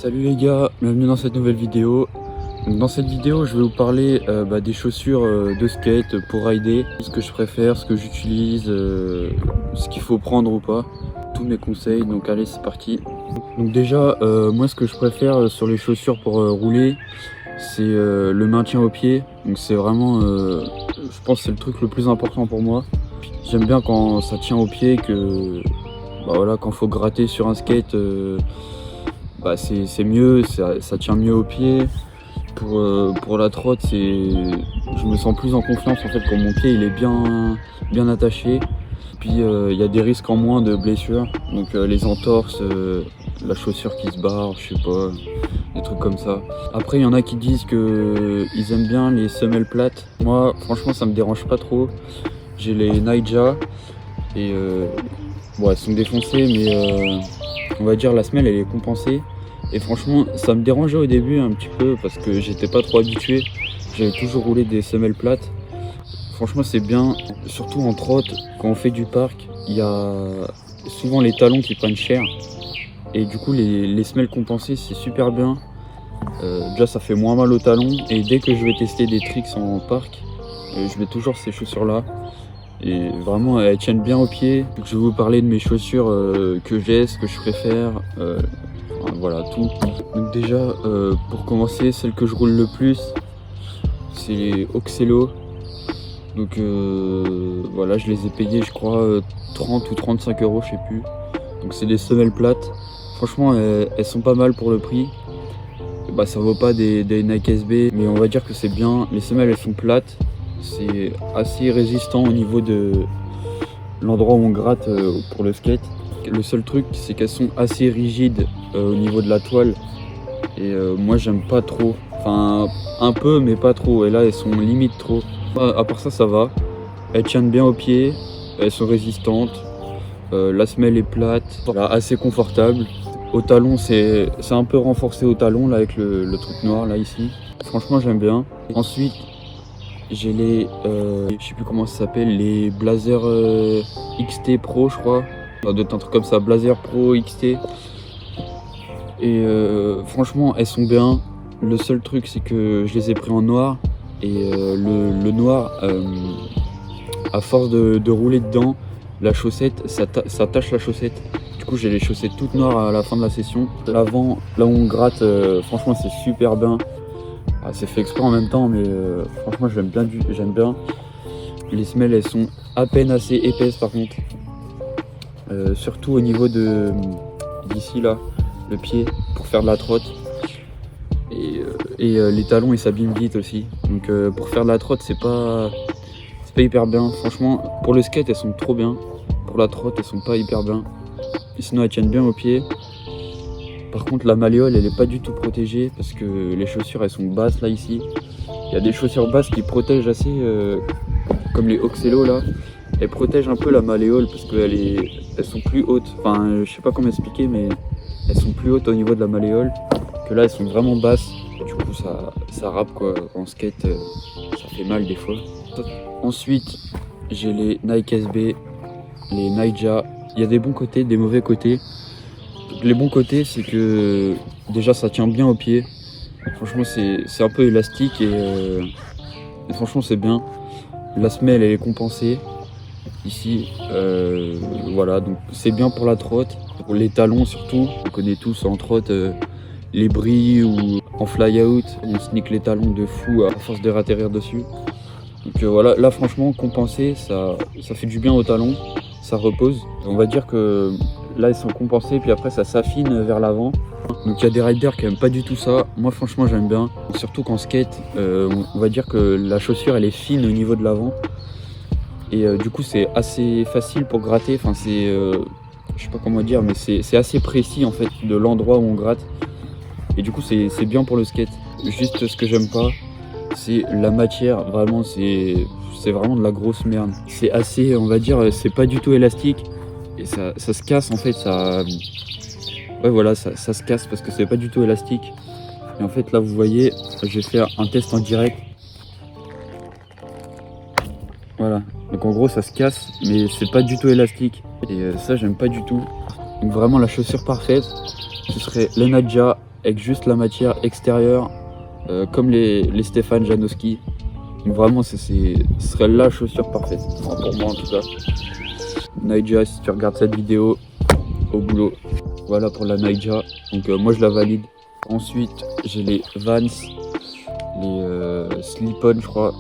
Salut les gars, bienvenue dans cette nouvelle vidéo. Donc dans cette vidéo je vais vous parler des chaussures de skate pour rider, ce que je préfère, ce que j'utilise, ce qu'il faut prendre ou pas, tous mes conseils. Donc allez, c'est parti. Donc déjà moi ce que je préfère sur les chaussures pour rouler, c'est le maintien au pied. Donc c'est vraiment je pense que c'est le truc le plus important pour moi. J'aime bien quand ça tient au pied, que voilà, quand faut gratter sur un skate, c'est mieux, ça tient mieux au pied. Pour la trotte, je me sens plus en confiance en fait quand mon pied il est bien attaché. Puis il y a des risques en moins de blessures, donc les entorses, la chaussure qui se barre, je sais pas, des trucs comme ça. Après il y en a qui disent qu'ils aiment bien les semelles plates. Moi franchement ça me dérange pas trop. J'ai les Naija et elles sont défoncées, mais on va dire la semelle elle est compensée. Et franchement ça me dérangeait au début un petit peu parce que j'étais pas trop habitué. J'avais toujours roulé des semelles plates. Franchement c'est bien, surtout en trotte, quand on fait du parc, il y a souvent les talons qui prennent cher. Et du coup les semelles compensées c'est super bien. Déjà ça fait moins mal aux talons. Et dès que je vais tester des tricks en parc, je mets toujours ces chaussures là. Et vraiment elles tiennent bien aux pieds. Donc, je vais vous parler de mes chaussures que j'ai, ce que je préfère. Voilà tout. Donc déjà pour commencer, celle que je roule le plus, c'est les Oxelo. Donc voilà, je les ai payées je crois 30 ou 35 euros, je sais plus. Donc c'est des semelles plates. Franchement elles sont pas mal pour le prix. Ça vaut pas des Nike SB, mais on va dire que c'est bien. Les semelles elles sont plates. C'est assez résistant au niveau de l'endroit où on gratte pour le skate. Le seul truc c'est qu'elles sont assez rigides au niveau de la toile. Et moi j'aime pas trop. Enfin un peu mais pas trop. Et là elles sont limite trop. À part ça ça va. Elles tiennent bien aux pieds. Elles sont résistantes. La semelle est plate. Voilà, assez confortable. Au talon c'est un peu renforcé au talon là avec le truc noir là ici. Franchement j'aime bien. Ensuite j'ai les, je sais plus comment ça s'appelle, les Blazer XT Pro je crois. Ça doit être un truc comme ça, Blazer Pro XT. Et franchement elles sont bien. Le seul truc c'est que je les ai pris en noir. Et le noir, à force de rouler dedans, la chaussette, ça tache la chaussette. Du coup j'ai les chaussettes toutes noires à la fin de la session. L'avant, là où on gratte, franchement c'est super bien. C'est fait exprès en même temps, mais franchement j'aime bien. Les semelles elles sont à peine assez épaisses par contre. Surtout au niveau d'ici là, le pied, pour faire de la trotte. Et les talons ils s'abîment vite aussi. Donc pour faire de la trotte c'est pas hyper bien. Franchement pour le skate elles sont trop bien. Pour la trotte elles sont pas hyper bien. Et sinon elles tiennent bien aux pieds. Par contre la malléole elle est pas du tout protégée parce que les chaussures elles sont basses là ici. Il y a des chaussures basses qui protègent assez, comme les Oxelo là. Elles protègent un peu la malléole parce qu'elles sont plus hautes. Enfin je sais pas comment expliquer, mais elles sont plus hautes au niveau de la malléole. Que là elles sont vraiment basses. Du coup ça rappe quoi. En skate ça fait mal des fois. Ensuite j'ai les Nike SB, les Naija. Il y a des bons côtés, des mauvais côtés. Les bons côtés c'est que déjà ça tient bien aux pieds. Franchement c'est un peu élastique et franchement c'est bien. La semelle elle est compensée ici. Voilà, donc c'est bien pour la trotte. Pour les talons surtout, on connaît tous en trotte les bris ou en fly out, on sneak les talons de fou à force de ratterrir dessus. Donc voilà, là franchement compensé, ça fait du bien aux talons, ça repose. On va dire que là ils sont compensés puis après ça s'affine vers l'avant. Donc il y a des riders qui aiment pas du tout ça. Moi franchement j'aime bien. Surtout qu'en skate, on va dire que la chaussure elle est fine au niveau de l'avant. Et du coup c'est assez facile pour gratter. Enfin je sais pas comment dire, mais c'est assez précis en fait de l'endroit où on gratte. Et du coup c'est bien pour le skate. Juste ce que j'aime pas, c'est la matière. Vraiment c'est vraiment de la grosse merde. C'est assez, on va dire, c'est pas du tout élastique. Et ça se casse en fait, ouais voilà, ça se casse parce que c'est pas du tout élastique. Et en fait là vous voyez, je vais faire un test en direct. Voilà, donc en gros ça se casse mais c'est pas du tout élastique. Et ça j'aime pas du tout. Donc vraiment la chaussure parfaite, ce serait les Naija avec juste la matière extérieure, comme les Stefan Janowski. Donc vraiment, ce serait la chaussure parfaite, enfin, pour moi en tout cas. Nyjah, si tu regardes cette vidéo, au boulot. Voilà pour la Nyjah, donc moi je la valide. Ensuite, j'ai les Vans, les Slip-On, je crois.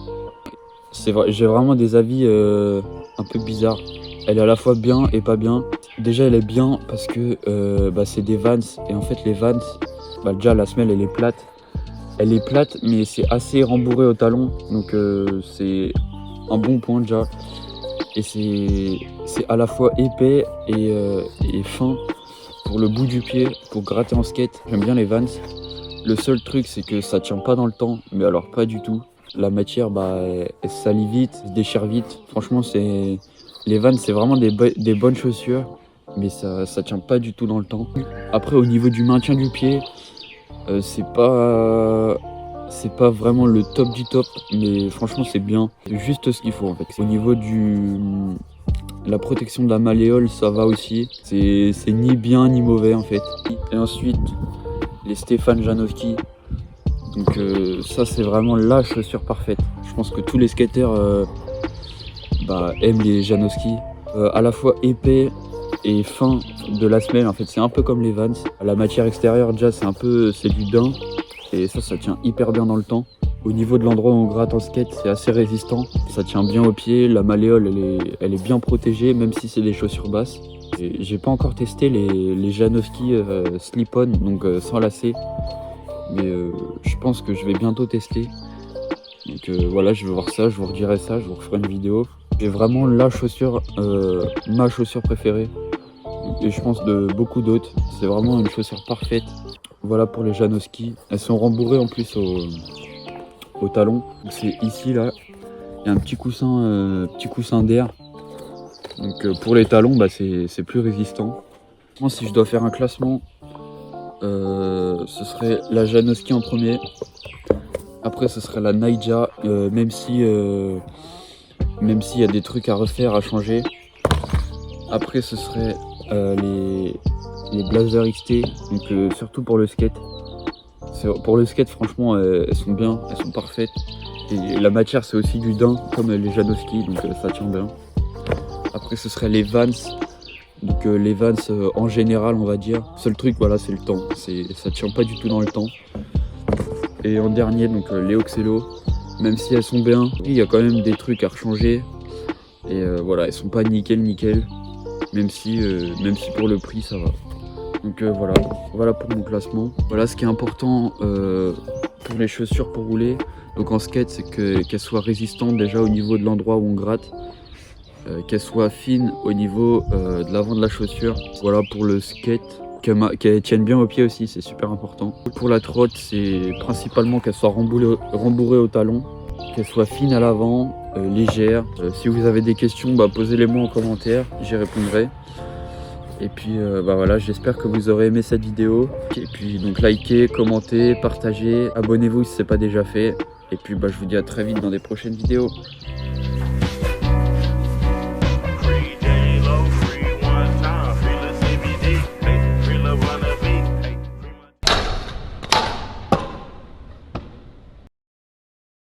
J'ai vraiment des avis un peu bizarres. Elle est à la fois bien et pas bien. Déjà, elle est bien parce que c'est des Vans. Et en fait, les Vans, déjà la semelle, elle est plate. Elle est plate, mais c'est assez rembourré au talon. Donc, c'est un bon point déjà. Et c'est à la fois épais et fin pour le bout du pied, pour gratter en skate. J'aime bien les Vans. Le seul truc, c'est que ça tient pas dans le temps. Mais alors, pas du tout. La matière, elle se salit vite, se déchire vite. Franchement, les Vans, c'est vraiment des bonnes chaussures, mais ça tient pas du tout dans le temps. Après, au niveau du maintien du pied, c'est pas vraiment le top du top, mais franchement, c'est bien. C'est juste ce qu'il faut en fait. Au niveau la protection de la malléole, ça va aussi. C'est ni bien ni mauvais en fait. Et ensuite, les Stefan Janowski. Donc ça, c'est vraiment la chaussure parfaite. Je pense que tous les skateurs aiment les Janowski. À la fois épais et fin de la semelle, en fait, c'est un peu comme les Vans. La matière extérieure, déjà, c'est du daim. Et ça tient hyper bien dans le temps. Au niveau de l'endroit où on gratte en skate, c'est assez résistant. Ça tient bien au pied. La malléole, elle est bien protégée, même si c'est des chaussures basses. J'ai pas encore testé les Janowski Slip-On, donc sans lacets. Mais je pense que je vais bientôt tester. Donc voilà, je vais voir ça, je vous redirai ça, je vous referai une vidéo. C'est vraiment la chaussure, ma chaussure préférée. Et je pense de beaucoup d'autres. C'est vraiment une chaussure parfaite. Voilà pour les Janowski. Elles sont rembourrées en plus au talon. C'est ici là. Il y a un petit coussin d'air. Donc pour les talons, c'est plus résistant. Moi, si je dois faire un classement, ce serait la Janowski en premier. Après, ce serait la Nyjah, même s'il y a des trucs à refaire, à changer. Après, ce serait les Blazer XT, donc surtout pour le skate. Pour le skate, franchement, elles sont bien, elles sont parfaites. Et la matière, c'est aussi du daim, comme les Janowski, donc ça tient bien. Après, ce serait les Vans. Donc les Vans en général, on va dire. Seul truc, voilà, c'est le temps. Ça tient pas du tout dans le temps. Et en dernier, donc les Oxelo. Même si elles sont bien, il y a quand même des trucs à rechanger. Et voilà, elles sont pas nickel. Même si pour le prix, ça va. Donc voilà pour mon classement. Voilà ce qui est important pour les chaussures pour rouler. Donc en skate, c'est qu'elles soient résistantes déjà au niveau de l'endroit où on gratte. Qu'elle soit fine au niveau de l'avant de la chaussure. Voilà pour le skate, qu'elle tienne bien au pied aussi, c'est super important. Pour la trotte, c'est principalement qu'elle soit rembourrée au talon, qu'elle soit fine à l'avant, légère. Si vous avez des questions, posez-les-moi en commentaire, j'y répondrai. Et puis voilà, j'espère que vous aurez aimé cette vidéo. Et puis donc likez, commentez, partagez, abonnez-vous si ce n'est pas déjà fait. Et puis je vous dis à très vite dans des prochaines vidéos.